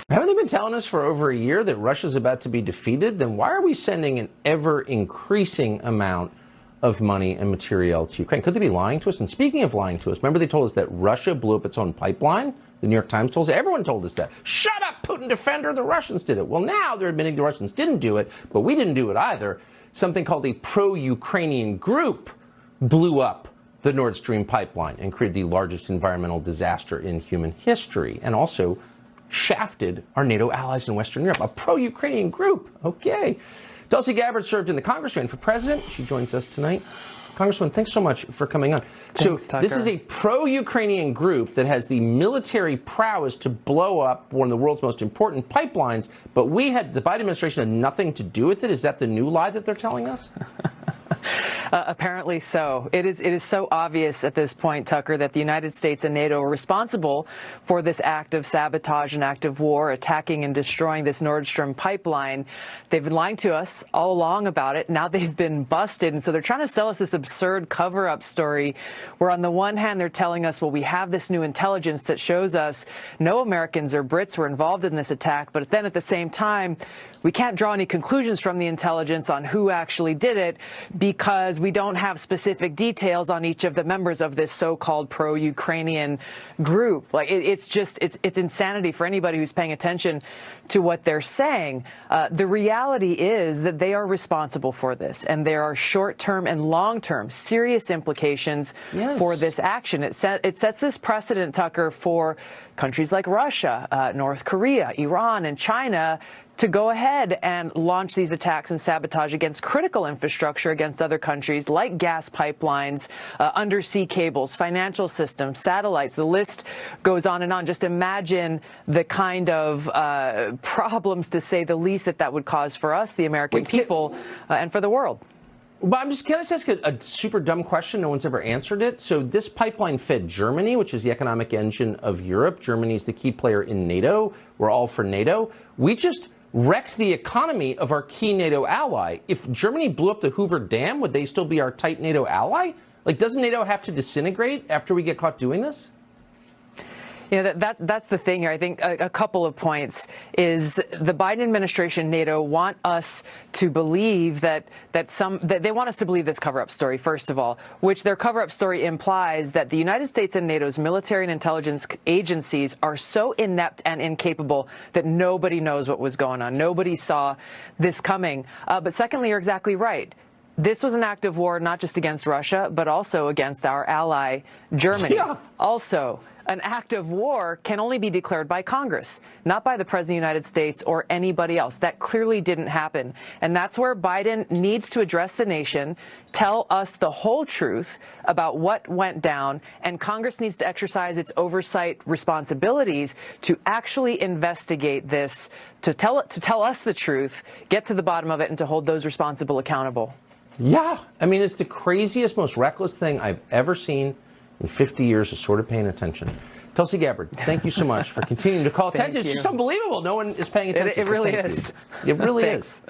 Haven't they been telling us for over a year that Russia's about to be defeated? Then why are we sending an ever-increasing amount of money and material to Ukraine? Could they be lying to us? And speaking of lying to us, remember they told us that Russia blew up its own pipeline? The New York Times told us, everyone told us that. Shut up, Putin defender, the Russians did it. Well, now they're admitting the Russians didn't do it, but we didn't do it either. Something called a pro-Ukrainian group blew up the Nord Stream pipeline and created the largest environmental disaster in human history, and also shafted our NATO allies in Western Europe. A pro-Ukrainian group. Okay. Tulsi Gabbard served in the Congress, ran for president. She joins us tonight. Congresswoman, thanks so much for coming on. Thanks, so Tucker. This is a pro-Ukrainian group that has the military prowess to blow up one of the world's most important pipelines, but the Biden administration had nothing to do with it. Is that the new lie that they're telling us? Apparently so. It is so obvious at this point, Tucker, that the United States and NATO are responsible for this act of sabotage and act of war, attacking and destroying this Nord Stream pipeline. They've been lying to us all along about it. Now they've been busted. And so they're trying to sell us this absurd cover-up story where on the one hand, they're telling us, well, we have this new intelligence that shows us no Americans or Brits were involved in this attack. But then at the same time, we can't draw any conclusions from the intelligence on who actually did it because we don't have specific details on each of the members of this so-called pro-Ukrainian group. Like it's insanity for anybody who's paying attention to what they're saying. The reality is that they are responsible for this, and there are short-term and long-term serious implications for this action. It sets this precedent, Tucker, for countries like Russia, North Korea, Iran, and China to go ahead and launch these attacks and sabotage against critical infrastructure against other countries like gas pipelines, undersea cables, financial systems, satellites. The list goes on and on. Just imagine the kind of problems, to say the least, that would cause for us, the American people, and for the world. But can I just ask a super dumb question? No one's ever answered it. So this pipeline fed Germany, which is the economic engine of Europe. Germany is the key player in NATO. We're all for NATO. We just wrecked the economy of our key NATO ally. If Germany blew up the Hoover Dam, would they still be our tight NATO ally? Like, doesn't NATO have to disintegrate after we get caught doing this? You know, that's the thing here. I think a couple of points is the Biden administration, NATO want us to believe that they want us to believe this cover-up story, first of all, which their cover-up story implies that the United States and NATO's military and intelligence agencies are so inept and incapable that nobody knows what was going on. Nobody saw this coming. But secondly, you're exactly right. This was an act of war not just against Russia, but also against our ally, Germany. Yeah. Also, an act of war can only be declared by Congress, not by the President of the United States or anybody else. That clearly didn't happen. And that's where Biden needs to address the nation, tell us the whole truth about what went down, and Congress needs to exercise its oversight responsibilities to actually investigate this, to tell us the truth, get to the bottom of it, and to hold those responsible accountable. Yeah. I mean, it's the craziest, most reckless thing I've ever seen in 50 years of sort of paying attention. Tulsi Gabbard, thank you so much for continuing to call attention. It's just unbelievable. No one is paying attention. It really is. It really is.